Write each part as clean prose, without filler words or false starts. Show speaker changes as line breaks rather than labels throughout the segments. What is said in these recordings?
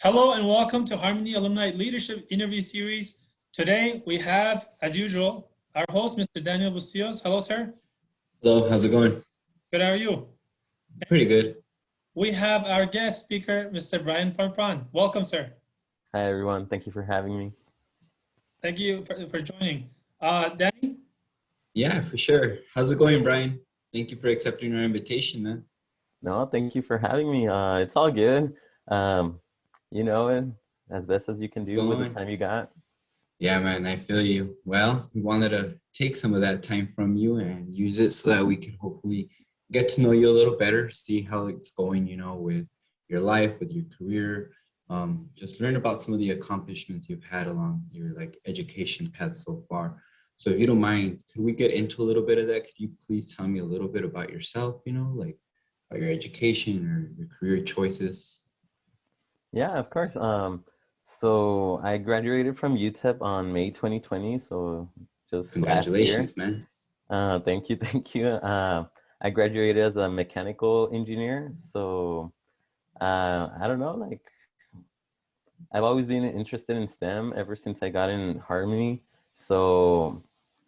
Hello and welcome to Harmony Alumni Leadership Interview Series. Today we have, as usual, our host, Mr. Daniel Bustillos. Hello, sir.
Hello, how's it going?
Good, how are you?
Pretty good.
We have our guest speaker, Mr. Bryan Farfan. Welcome, sir.
Hi, everyone. Thank you for having me.
Thank you for joining. Danny?
Yeah, for sure. How's it going, Brian? Thank you for accepting our invitation, man.
No, thank you for having me. It's all good. And as best as you can do with the time you got.
Yeah, man, I feel you. Well, we wanted to take some of that time from you and use it so that we can hopefully get to know you a little better, see how it's going, with your life, with your career. Just learn about some of the accomplishments you've had along your education path so far. So if you don't mind, could we get into a little bit of that? Could you please tell me a little bit about yourself, about your education or your career choices?
Yeah, of course. So I graduated from UTEP on May 2020. So just
Congratulations,
last year.
Man.
Thank you. Thank you. I graduated as a mechanical engineer. So I don't know, I've always been interested in STEM ever since I got in Harmony. So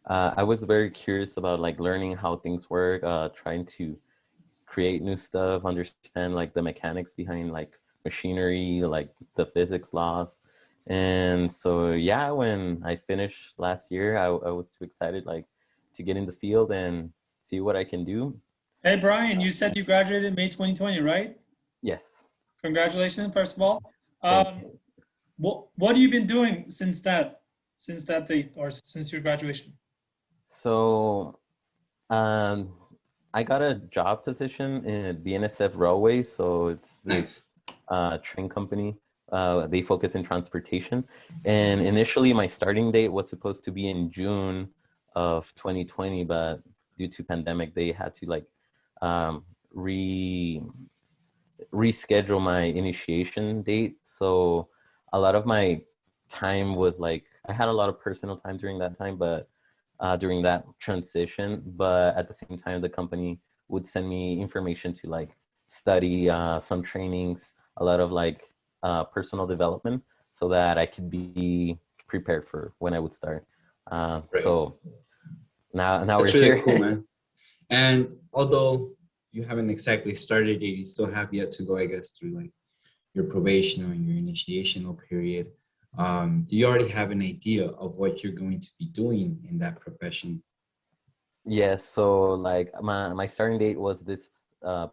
I was very curious about learning how things work, trying to create new stuff, understand the mechanics behind machinery, the physics laws. And so yeah, when I finished last year, I was too excited to get in the field and see what I can do.
Hey, Brian, you said you graduated May 2020, right?
Yes.
Congratulations, first of all.
Thank you.
What have you been doing since that date or since your graduation?
So I got a job position in BNSF Railway. So it's this train company. They focus in transportation. And initially my starting date was supposed to be in June of 2020, but due to pandemic, they had to reschedule my initiation date. So a lot of my time was I had a lot of personal time during that time, but during that transition, but at the same time, the company would send me information to study some trainings, a lot of personal development, so that I could be prepared for when I would start.
Right.
So now
That's
we're
really
here.
Cool, man. And although you haven't exactly started it, you still have yet to go, I guess, through your probation or your initiational period. Do you already have an idea of what you're going to be doing in that profession?
Yes. So my starting date was this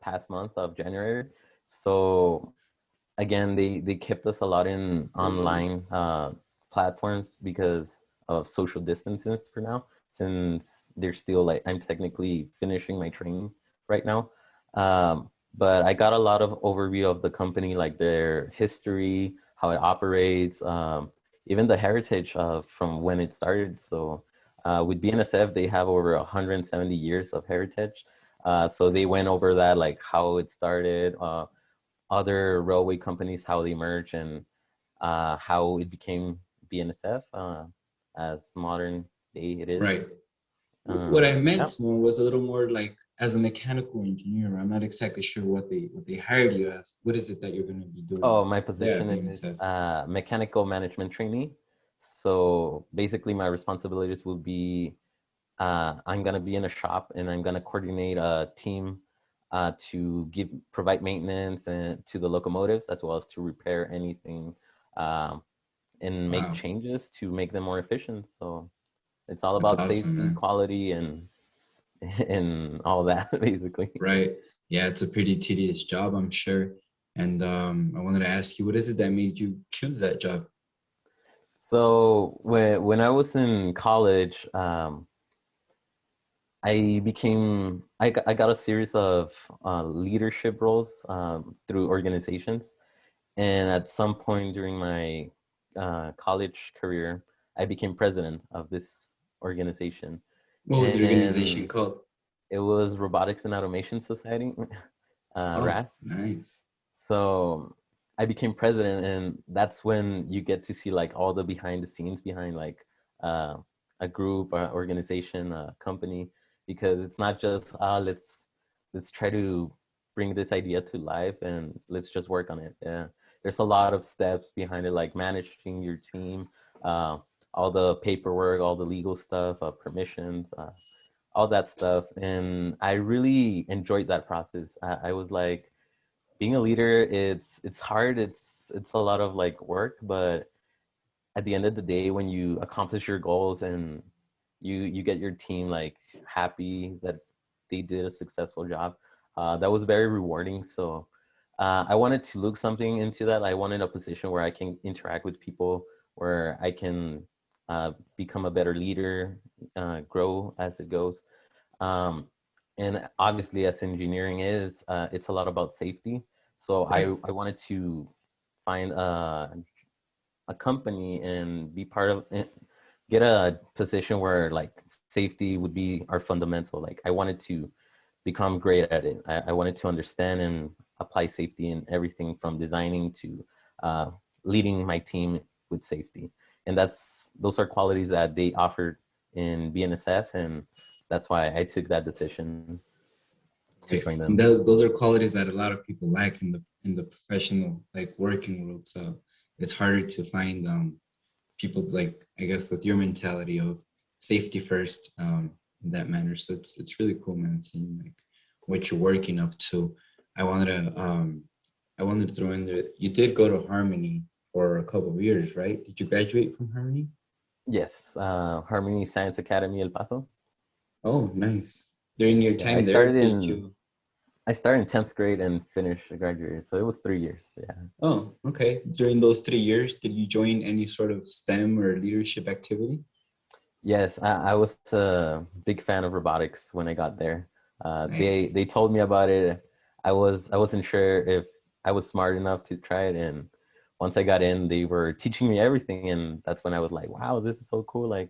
past month of January. So again, they kept us a lot in online platforms because of social distances for now, since they're still I'm technically finishing my training right now. But I got a lot of overview of the company, their history, how it operates, even the heritage from when it started. So with BNSF, they have over 170 years of heritage. So they went over that, how it started, other railway companies, how they merged, and how it became BNSF as modern day it is.
Right. What I meant
Yeah.
more was a little more as a mechanical engineer. I'm not exactly sure what they hired you as. What is it that you're going to be doing?
Oh, my position is mechanical management trainee. So basically my responsibilities will be I'm going to be in a shop and I'm going to coordinate a team to provide maintenance and to the locomotives, as well as to repair anything and make changes to make them more efficient. So it's all about safety, man. Quality, and all that, basically.
Right. Yeah, it's a pretty tedious job, I'm sure. And I wanted to ask you, what is it that made you choose that job?
So when I was in college, I got a series of leadership roles through organizations. And at some point during my college career, I became president of this organization.
What was the organization called?
It was Robotics and Automation Society, RAS.
Nice.
So I became president, and that's when you get to see all the behind the scenes behind a group, or organization, a company, because it's not just let's try to bring this idea to life and let's just work on it. Yeah. there's a lot of steps behind it, like managing your team, uh, all the paperwork, all the legal stuff, permissions, all that stuff. And I really enjoyed that process. I was like, being a leader, it's hard. It's a lot of like work, but at the end of the day, when you accomplish your goals and you get your team like happy that they did a successful job, that was very rewarding. So I wanted to look something into that. I wanted a position where I can interact with people, where I can become a better leader, grow as it goes. Um, and obviously, as engineering is, it's a lot about safety. So
Right.
I wanted to find a company and be part of it, get a position where like safety would be our fundamental. Like I wanted to become great at it. I wanted to understand and apply safety in everything from designing to uh, leading my team with safety. And those are qualities that they offered in BNSF, and that's why I took that decision to
Right.
join
And
them.
those are qualities that a lot of people lack in the professional like working world. So it's harder to find people like I guess with your mentality of safety first in that manner. So it's really cool, man, seeing like what you're working up to. I wanted to I wanted to throw in there. You did go to Harmony for a couple of years, right? Did you graduate from Harmony?
Yes, Harmony Science Academy El Paso.
Oh, nice. During your
Yeah,
time there, did you?
I started in 10th grade and finished graduated. So it was 3 years. Yeah.
Oh, okay. During those 3 years, did you join any sort of STEM or leadership activity?
Yes, I was a big fan of robotics when I got there.
Nice.
They told me about it. I wasn't sure if I was smart enough to try it, and once I got in, they were teaching me everything, and that's when I was like, "Wow, this is so cool!" Like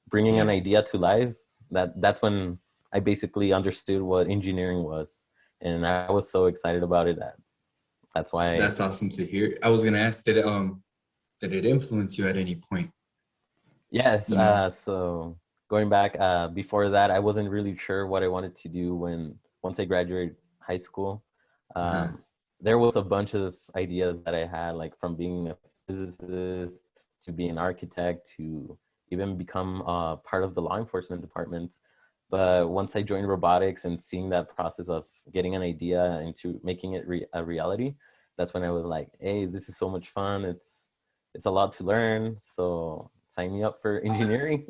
bringing an
Yeah,
idea to life. That's when I basically understood what engineering was, and I was so excited about it that that's why.
that's awesome to hear. I was gonna ask, did it influence you at any point?
Yes.
You know?
So going back, before that, I wasn't really sure what I wanted to do once I graduated high school.
Uh-huh.
Um, there was a bunch of ideas that I had, like from being a physicist to be an architect to even become part of the law enforcement department. But once I joined robotics and seeing that process of getting an idea into making it a reality, that's when I was like, "Hey, this is so much fun. It's a lot to learn. So sign me up for engineering."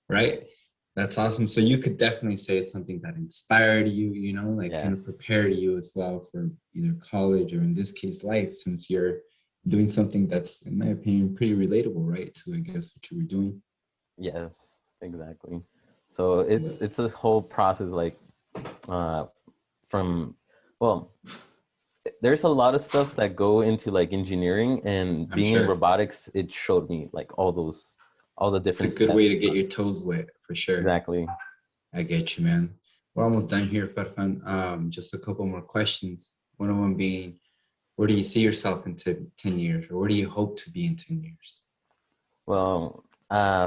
Right? That's awesome. So you could definitely say it's something that inspired you, you know, like kind of
Yes.
prepared you as well for either college or in this case life, since you're doing something that's, in my opinion, pretty relatable, right? To I guess what you were doing.
Yes, exactly. So it's a whole process like uh from well, there's a lot of stuff that go into like engineering, and
I'm
being in
sure
robotics, it showed me like all the
it's a
different
good
steps.
way to get your toes wet for sure.
Exactly.
I get you, man. We're almost done here, Farfan. Just a couple more questions. One of them being, where do you see yourself in 10 years, or where do you hope to be in 10 years?
Well,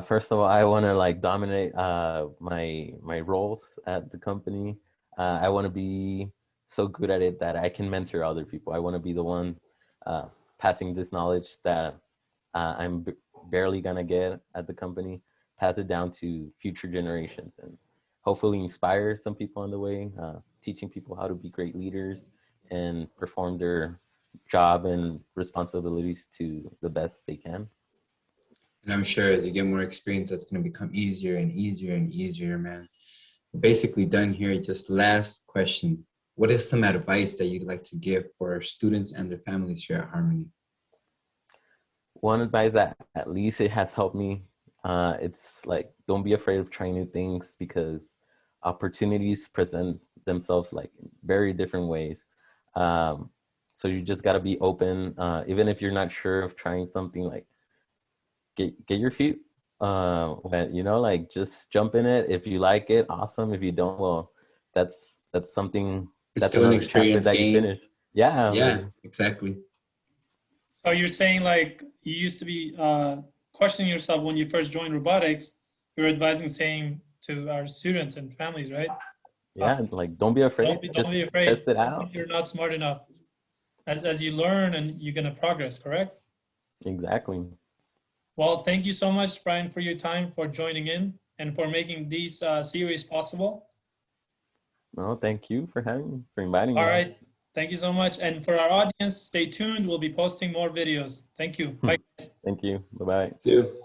first of all, I want to like dominate my roles at the company. I want to be so good at it that I can mentor other people. I want to be the one uh, passing this knowledge that I'm barely gonna get at the company, pass it down to future generations, and hopefully inspire some people on the way, teaching people how to be great leaders and perform their job and responsibilities to the best they can.
And I'm sure as you get more experience, that's going to become easier and easier and easier, man. We're basically done here. Just last question. What is some advice that you'd like to give for our students and their families here at Harmony?
One advice that at least it has helped me, it's like don't be afraid of trying new things, because opportunities present themselves like in very different ways. Um, so you just got to be open, even if you're not sure of trying something. Like get your feet wet, like just jump in it. If you like it, awesome. If you don't, well, that's something,
It's
that's
still an
another chapter
experience
that you
gained.
finish. Yeah,
Yeah, exactly.
So you're saying like you used to be questioning yourself when you first joined robotics. You're advising same to our students and families, right? Uh,
yeah, like don't be afraid,
don't be
just
afraid.
test it
Don't think
out.
you're not smart enough. as you learn and you're gonna progress, correct?
Exactly.
Well, thank you so much, Bryan, for your time, for joining in, and for making these series possible.
No, thank you for inviting
All
me.
right. Thank you so much. And for our audience, stay tuned. We'll be posting more videos. Thank you. Bye.
Thank you. Bye-bye.
See you.